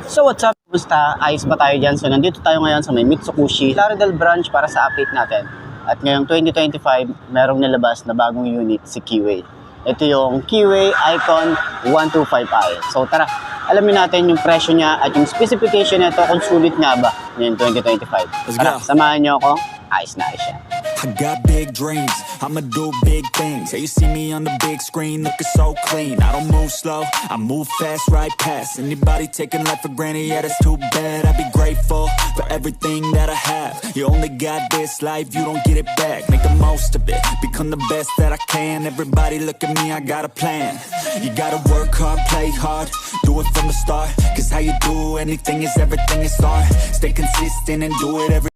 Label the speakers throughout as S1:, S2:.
S1: So what's up? Kumusta? Ayos ba tayo dyan? So nandito tayo ngayon sa may Mitsukushi Laredale branch para sa update natin. At ngayong 2025, merong nilabas na bagong unit si Keyway. Ito yung Keyway Icon 125i. So tara, alamin natin yung presyo niya at yung specification nito kung sulit nga ba ngayong 2025. Tara, samahan niyo ako. Ayos na ayos yan.
S2: I got big dreams, I'ma do big things. Yeah, you see me on the big screen, looking so clean. I don't move slow, I move fast, right past anybody taking life for granted. Yeah, that's too bad. I'd be grateful for everything that I have. You only got this life, you don't get it back. Make the most of it, become the best that I can. Everybody look at me, I got a plan. You gotta work hard, play hard, do it from the start. Cause how you do anything is everything is art. Stay consistent and do it every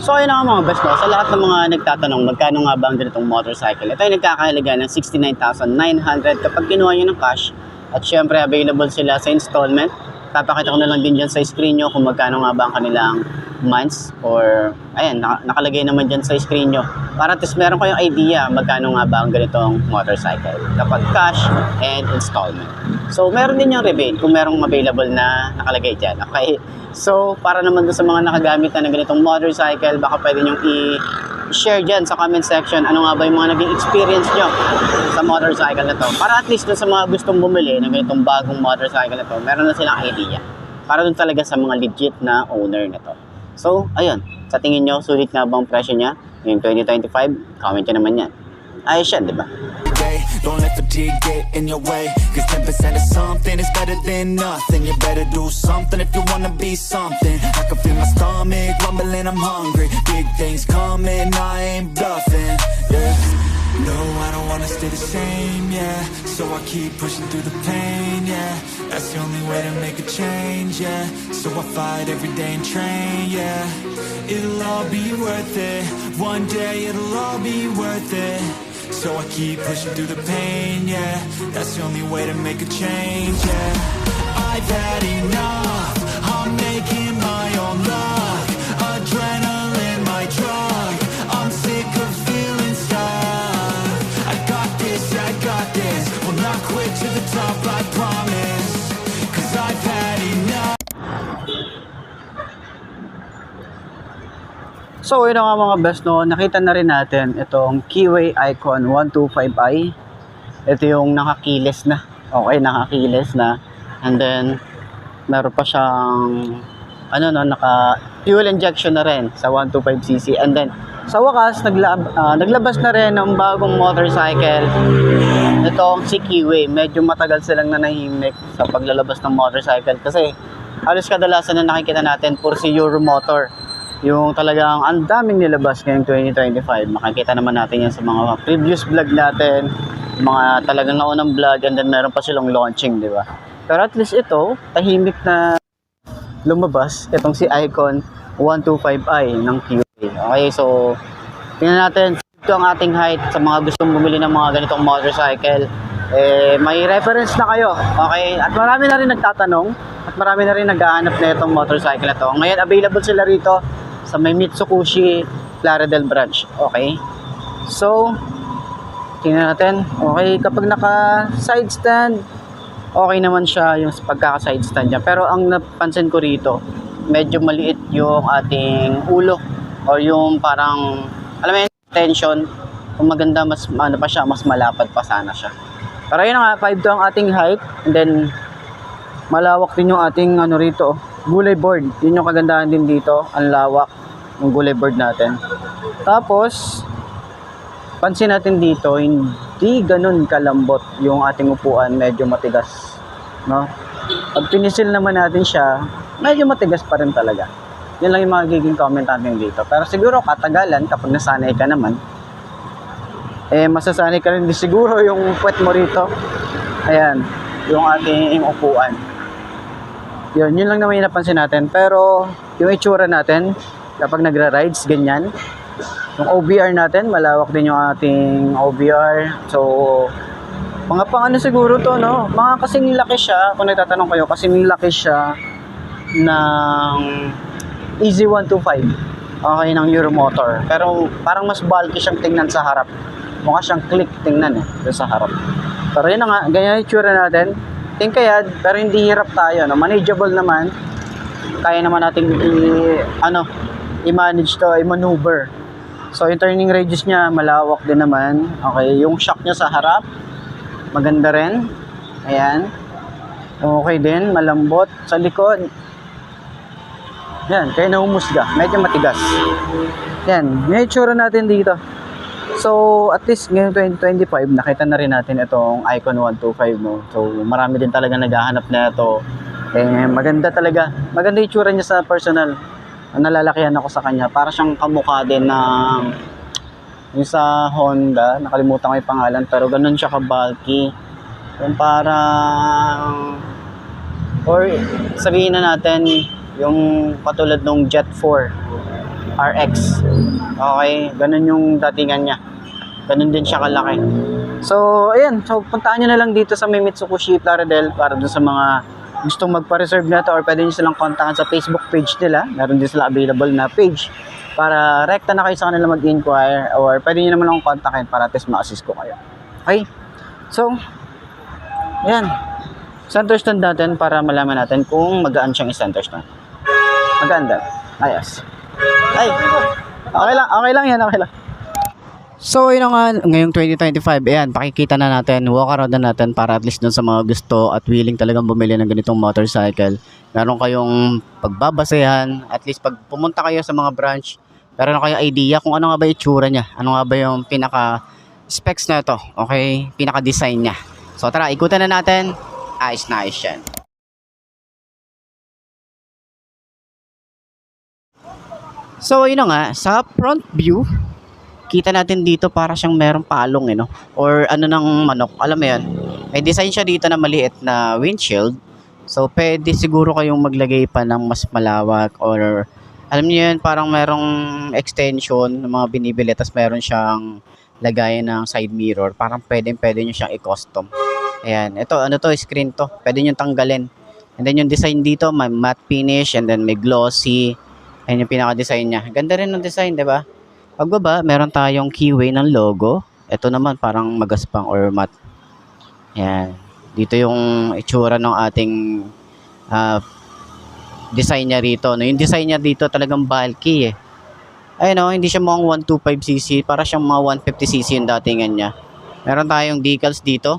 S1: So ayun na nga mga best, no? Sa lahat ng mga nagtatanong magkano nga ba ang ganitong motorcycle, ito ay nagkakahalaga ng 69,900 kapag kinuha nyo ng cash. At syempre available sila sa installment. Papakita ko na lang din dyan sa screen nyo kung magkano nga ba ang kanilang months, or ayan, nakalagay naman dyan sa screen nyo para at least meron kayong idea magkano nga ba ang ganitong motorcycle kapag cash and installment. So meron din yung rebate kung merong available na nakalagay dyan. Okay, so para naman doon sa mga nakagamit na ng ganitong motorcycle, baka pwede nyong i-share dyan sa comment section ano nga ba yung mga naging experience nyo sa motorcycle na to, para at least doon sa mga gustong bumili ng ganitong bagong motorcycle na to, meron na silang idea para doon talaga sa mga legit na owner na to. So ayun, sa tingin nyo sulit nga bang presyo niya ngayong 2025? Comment nyo naman yan. Ayos yan, di ba?
S2: Don't let fatigue get in your way. Cause 10% of something is better than nothing. You better do something if you wanna be something. I can feel my stomach rumbling, I'm hungry. Big things coming, I ain't bluffing. Yeah. No, I don't wanna stay the same, yeah. So I keep pushing through the pain, yeah. That's the only way to make a change, yeah. So I fight every day and train, yeah. It'll all be worth it. One day it'll all be worth it. So I keep pushing through the pain, yeah. That's the only way to make a change, yeah. I've had enough, I'm making my own luck. Adrenaline, my drug, I'm sick of feeling stuck. I got this, will not quit to the top, I promise. Cause I've had enough.
S1: So yun nga mga best, no, nakita na rin natin itong Keyway Icon 125i. Ito yung nakakiles na. Okay, nakakiles na. And then meron pa siyang naka fuel injection na rin sa 125cc. And then sa wakas naglabas na rin ng bagong motorcycle. Itong si Keyway. Medyo matagal silang nanahimik sa paglalabas ng motorcycle kasi halos kadalasan na nakikita natin puro si Euromotor. Yung talagang ang daming nilabas ngayong 2025. Makikita naman natin yan sa mga previous vlog natin, mga talagang naunang vlog, and then meron pa silang launching, di ba? Pero at least ito, tahimik na lumabas itong si Icon 125i ng Keyway. Okay, so tingnan natin ito ang ating height sa mga gustong bumili ng mga ganitong motorcycle. May reference na kayo. Okay, at marami na rin nagtatanong at marami na rin naghahanap na itong motorcycle na to. Ngayon available sila rito sa may Mitsukushi Laredale branch. Okay, so tingnan natin. Okay, kapag naka side stand, okay naman siya yung pagkaka side stand niya. Pero ang napansin ko rito, medyo maliit yung ating ulo, o yung parang alam mo yung tension. Kung maganda, mas pa siya, mas malapad pa sana siya. Pero yun nga, 5'2" ang ating height, and then malawak din yung ating rito, gulay board. Yun yung kagandahan din dito, ang lawak ng gulay board natin. Tapos pansin natin dito, hindi ganun kalambot yung ating upuan, medyo matigas, no? Pag pinisil naman natin siya, medyo matigas pa rin talaga. Yan lang yung magiging comment natin dito. Pero siguro katagalan, kapag nasanay ka naman, masasanay ka rin din siguro yung puwet mo rito. Ayan, yung ating upuan. Yun lang naman yung napansin natin. Pero yung itsura natin kapag nagra-rides, ganyan. Yung OBR natin, malawak din yung ating OBR. So mga pang siguro to, no? Mga kasing laki siya, kung nagtatanong kayo, kasing laki siya ng Easy 125. okay, ng Euromotor. Pero parang mas bulky siyang tingnan sa harap. Mukha siyang click tingnan doon sa harap. Pero yun na nga, ganyan yung itsura natin. Tingkayad, pero hindi hirap tayo, no? Manageable naman. Kaya naman natin i-manage to, i-maneuver. So, yung turning radius niya, malawak din naman. Okay, yung shock niya sa harap, maganda rin. Ayan. Okay din, malambot. Sa likod, yan, kaya nahumusga. Medyo matigas. Yan, yung itsura natin dito. So, at least ngayong 2025, nakita na rin natin itong Icon 125, no? So, marami din talaga naghahanap na ito. Eh, maganda talaga. Maganda yung itsura niya sa personal. Nalalakihan ako sa kanya. Para siyang kamukha din ng yung sa Honda. Nakalimutan ko yung pangalan. Pero ganun siya ka-bulky. Yung parang or sabihin na natin yung katulad ng Jet 4 RX. Okay, ganun yung datingan niya. Ganun din siya kalaki. So, ayan. So, puntaan nyo na lang dito sa may Mitsubishi Plaridel para dun sa mga gustong magpa-reserve na to or pwede nyo silang kontakan sa Facebook page nila. Meron din sila available na page para rekta na kayo sa kanila mag-inquire or pwede nyo naman lang kontakin para at least ma-assist ko kayo. Okay? So, ayan. Center stand natin para malaman natin kung magaan siyang i-center stand. Maganda. Ayos. Ay, okay lang yan, okay lang. So, yun nga, ngayong 2025, ayan, pakikita na natin, walk around na natin para at least dun sa mga gusto at willing talagang bumili ng ganitong motorcycle. Meron kayong pagbabasehan, at least pag pumunta kayo sa mga branch, meron na kayong idea kung ano nga ba itsura niya, ano nga ba yung pinaka-specs na ito, okay, pinaka-design niya. So, tara, ikutan na natin, ayos na ayos yan. So, yun nga, sa front view, kita natin dito para siyang merong palong, no? Or ano ng manok, alam mo yan. May design siya dito na maliit na windshield. So, pwede siguro kayong maglagay pa ng mas malawak or alam niyo yan, parang merong extension ng mga binibili tapos meron siyang lagayan ng side mirror. Parang pwede nyo siyang i-custom. Ayan, ito, ano to, screen to. Pwede nyo tanggalin. And then yung design dito, may matte finish and then may glossy. Ayan yung pinaka-design niya. Ganda rin ng design, di ba? Pagbaba, meron tayong keyway ng logo. Ito naman parang magaspang or matte. Ayan. Dito yung itsura ng ating design niya rito. No, yung design niya dito talagang bulky eh. Ayun no, hindi siya mukhang 125cc. Para siyang mga 150cc yung datingan niya. Meron tayong decals dito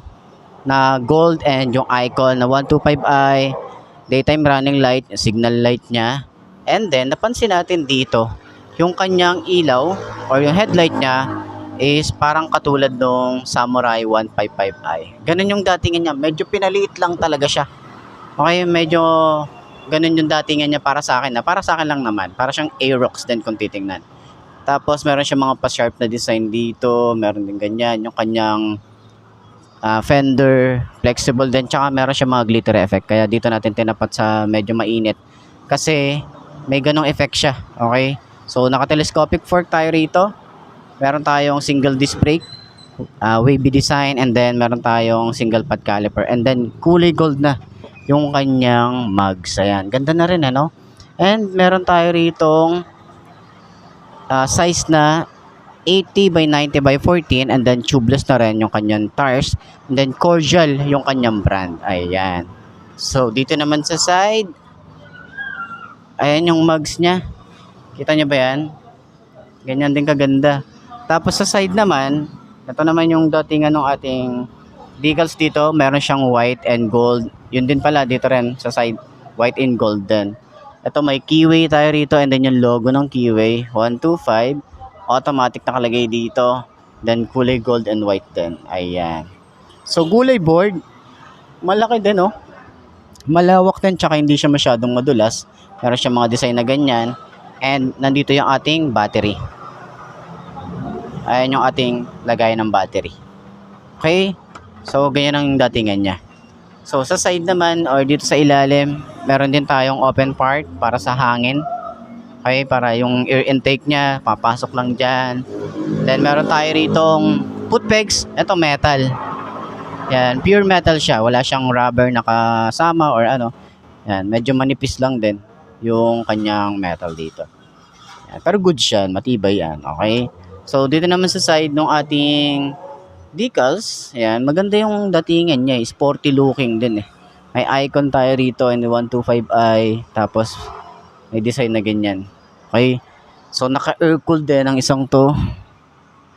S1: na gold and yung icon na 125i. Daytime running light, signal light niya. And then, napansin natin dito, yung kanyang ilaw or yung headlight niya is parang katulad ng Samurai 155i. Ganun yung datingan niya. Medyo pinaliit lang talaga siya. Okay, medyo ganun yung datingan niya para sa akin. Para sa akin lang naman. Para siyang Aerox din kung titingnan. Tapos meron siyang mga pa-sharp na design dito. Meron din ganyan. Yung kanyang fender, flexible din. Tsaka meron siyang mga glitter effect. Kaya dito natin tinapat sa medyo mainit. Kasi may ganong effect siya. Okay? So, naka-telescopic fork tayo rito. Meron tayong single disc brake, wavy design, and then meron tayong single pad caliper. And then, kulay gold na yung kanyang mugs. Ayan. Ganda na rin, ano? And meron tayo ritong size na 80 by 90 by 14. And then, tubeless na rin yung kanyang tires. And then, cordial yung kanyang brand. Ayan. So, dito naman sa side, ayan yung mugs niya. Kita nyo ba yan? Ganyan din kaganda. Tapos sa side naman, ito naman yung datingan ng ating decals dito. Meron siyang white and gold. Yun din pala dito rin sa side. White and gold din. Ito may keyway tayo rito and then yung logo ng keyway. 125. Automatic nakalagay dito. Then kulay gold and white din. Ayan. So gulay board. Malaki din oh. Malawak din tsaka hindi siya masyadong madulas. Meron siyang mga design na ganyan. And nandito yung ating battery. Ayan yung ating lagay ng battery. Okay? So, ganyan ang datingan niya. So, sa side naman or dito sa ilalim, meron din tayong open part para sa hangin. Okay? Para yung air intake niya, papasok lang dyan. Then, meron tayo ritong foot pegs. Ito metal. Yan, pure metal siya. Wala siyang rubber nakasama or ano. Yan, medyo manipis lang din yung kanyang metal dito. Pero good siya, matibay yan, okay? So, dito naman sa side ng ating decals, ayan, maganda yung datingan niya, sporty looking din eh. May icon tayo rito in the 125i, tapos may design na ganyan. Okay? So, naka-air-cooled din ang isang to.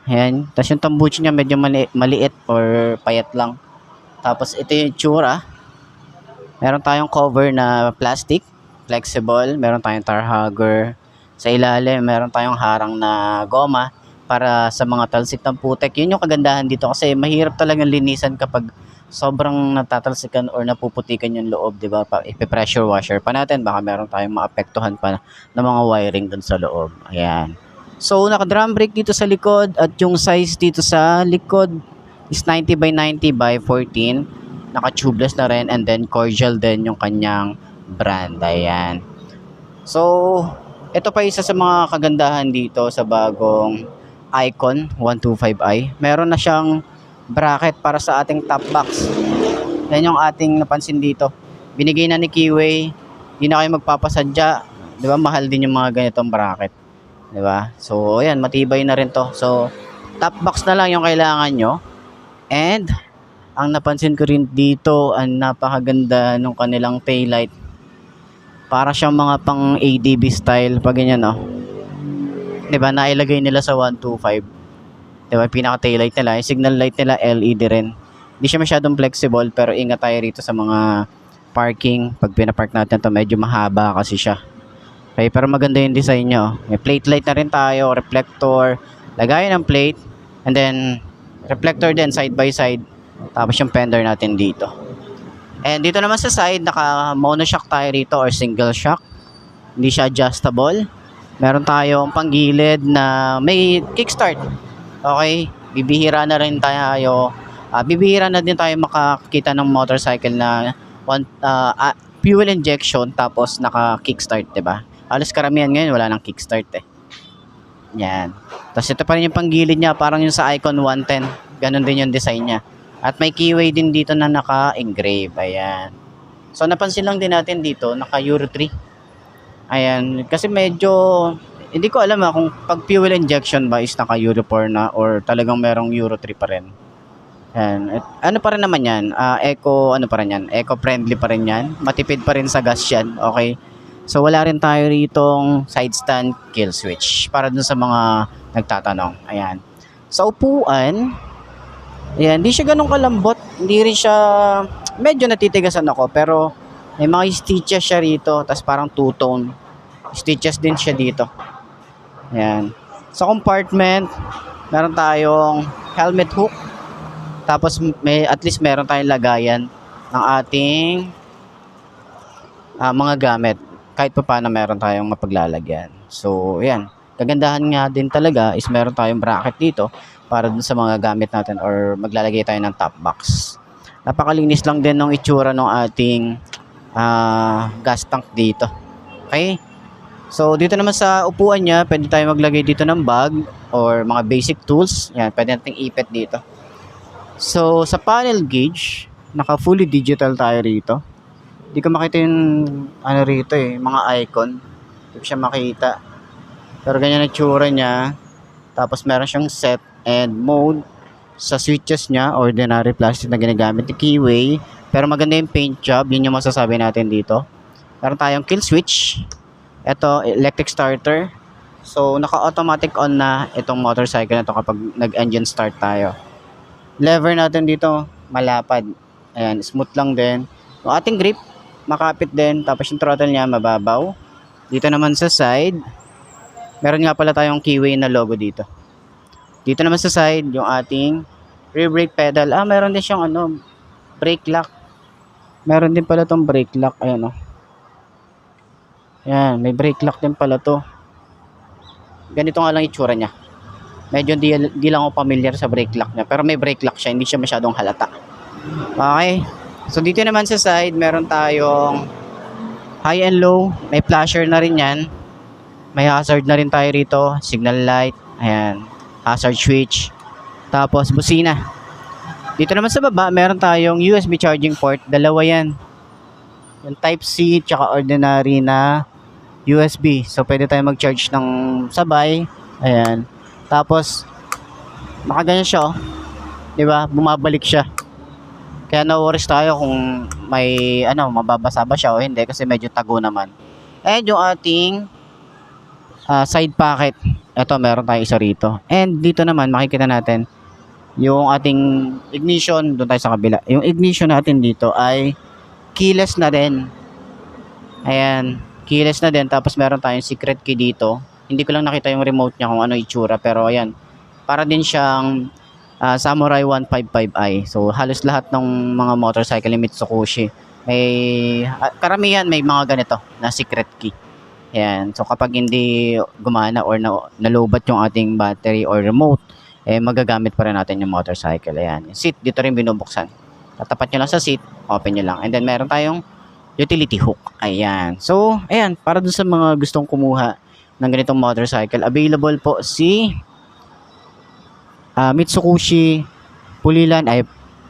S1: Ayan. Tapos yung tambuchi niya medyo maliit or payat lang. Tapos ito yung itsura. Meron tayong cover na plastic, flexible. Meron tayong tar hugger. Sa ilalim, meron tayong harang na goma para sa mga talsik ng putek. Yun yung kagandahan dito kasi mahirap talagang linisan kapag sobrang natatalsikan or napuputikan yung loob, di ba? Ipe-pressure washer pa natin, baka meron tayong maapektuhan pa ng mga wiring dun sa loob. Ayan. So, naka-drum brake dito sa likod at yung size dito sa likod is 90 by 90 by 14. Naka-tubeless na rin and then cordial din yung kanyang brand. Ayan. So, ito pa isa sa mga kagandahan dito sa bagong Icon 125i. Meron na siyang bracket para sa ating top box. Yan yung ating napansin dito. Binigay na ni Keyway. Hindi na kayo magpapasadya. Di ba? Mahal din yung mga ganitong bracket. Di ba? So, ayan. Matibay na rin to. So, top box na lang yung kailangan nyo. And, ang napansin ko rin dito, ang napakaganda nung kanilang taillight. Para siyang mga pang ADB style. Pag ganyan, no? Di ba? Nailagay nila sa 125. Di ba? Pinaka taillight nila. Yung signal light nila, LED rin. Hindi siya masyadong flexible, pero ingat tayo rito sa mga parking. Pag pinapark natin to medyo mahaba kasi siya. Okay, pero maganda yung design nyo. May plate light na rin tayo, reflector, lagayan ng plate, and then reflector din side by side. Tapos yung fender natin dito. And dito naman sa side, naka monoshock tayo rito or single shock. Hindi siya adjustable. Meron tayong panggilid na may kickstart. Okay, bibihira na rin tayo. Bibihira na din tayo makakita ng motorcycle na fuel injection tapos naka-kickstart, 'di ba? Alas karamihan ngayon wala nang kickstart eh. Yan. Tapos ito pa rin yung panggilid niya, parang yung sa Icon 110. Ganon din yung design niya. At may keyway din dito na naka-engrave. Ayan. So napansin lang din natin dito, naka Euro 3. Ayan, kasi medyo hindi ko alam kung pag fuel injection ba is naka Euro 4 na or talagang merong Euro 3 pa rin. Ayan. Ano pa rin naman yan? Eco-friendly pa rin yan. Matipid pa rin sa gas yan. Okay. So wala rin tayo ritong side stand kill switch para dun sa mga nagtatanong. Ayan. Sa upuan, ayan, hindi siya ganun kalambot. Hindi rin siya, medyo natitigasan ako pero may mga stitches siya rito. Tapos parang two-tone. Stitches din siya dito. Ayan. Sa compartment, meron tayong helmet hook. Tapos at least meron tayong lagayan ng ating mga gamit. Kahit pa paano meron tayong mapaglalagyan. So, ayan. Kagandahan nga din talaga is meron tayong bracket dito para dun sa mga gamit natin or maglalagay tayo ng top box. Napakalinis lang din ng itsura ng ating gas tank dito. Okay? So, dito naman sa upuan niya, pwede tayo maglagay dito ng bag or mga basic tools. Yan, pwede nating ipet dito. So, sa panel gauge, naka fully digital tayo rito. Hindi ko makita yung rito mga icon. Hindi ko siya makita. Pero ganyan ang tsura niya. Tapos meron siyang set and mode. Sa switches niya, ordinary plastic na ginagamit ni Keyway. Pero maganda yung paint job. Yun yung masasabi natin dito. Meron tayong kill switch. Ito, electric starter. So, naka-automatic on na itong motorcycle na ito kapag nag-engine start tayo. Lever natin dito, malapad. Ayan, smooth lang din. Yung ating grip, makapit din. Tapos yung throttle niya, mababaw. Dito naman sa side, meron nga pala tayong Keyway na logo dito. Dito naman sa side, yung ating rear brake pedal. Meron din siyang brake lock. Meron din pala tong brake lock. Ayan, Ayan, may brake lock din pala to. Ganito nga lang itsura niya. Medyo di lang ako familiar sa brake lock niya. Pero may brake lock siya, hindi siya masyadong halata. Okay. So dito naman sa side, meron tayong high and low. May flasher na rin yan. May hazard na rin tayo rito. Signal light. Ayan. Hazard switch. Tapos busina. Dito naman sa baba, meron tayong USB charging port. Dalawa yan. Yung type C, tsaka ordinary na USB. So, pwede tayo mag-charge ng sabay. Ayan. Tapos, nakaganyan siya, oh. Diba? Bumabalik siya. Kaya na-worries tayo kung may, mababasa ba siya o hindi kasi medyo tago naman. And yung ating side pocket. Ito, meron tayo isa rito. And dito naman, makikita natin yung ating ignition. Doon tayo sa kabila. Yung ignition natin dito ay keyless na din. Ayan. Keyless na din. Tapos meron tayong secret key dito. Hindi ko lang nakita yung remote niya kung ano itsura. Pero ayan. Para din siyang Samurai 155i. So halos lahat ng mga motorcycle ni Mitsubishi may karamihan may mga ganito na secret key. Ayan. So kapag hindi gumana or nalobat yung ating battery or remote, magagamit pa rin natin yung motorcycle. Ayan. Yung seat dito rin binubuksan. Tatapat nyo lang sa seat, open nyo lang. And then meron tayong utility hook. Ayan. So, ayan, para dun sa mga gustong kumuha ng ganitong motorcycle, available po si Mitsubishi Pulilan,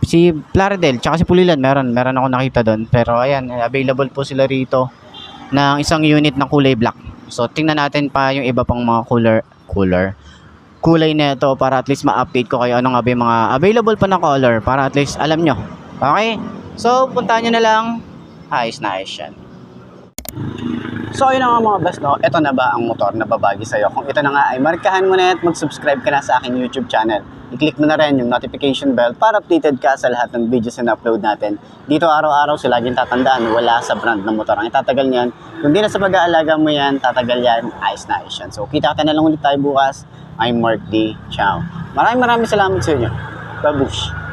S1: si Plaridel, tsaka si Pulilan, meron ako nakita doon. Pero ayan, available po sila rito ng isang unit ng kulay black. So, tingnan natin pa yung iba pang mga kulay na ito para at least ma-update ko kayo ano nga ba yung mga available pa na color para at least alam nyo. Okay? So, puntahan nyo na lang. Ayos na ayos yan. So ayun na nga mga best, no? Ito na ba ang motor na babagi sa'yo? Kung ito na nga ay markahan mo na at mag-subscribe ka na sa aking YouTube channel. I-click mo na rin yung notification bell para updated ka sa lahat ng videos na upload natin. Dito araw-araw sila laging tatandaan, wala sa brand ng motor ang itatagal niyan. Kung di na sa pag-aalaga mo yan, tatagal yan, ayos na ayos yan. So kita na lang ulit tayo bukas. I'm Mark D. Ciao. Maraming salamat sa inyo. Babush.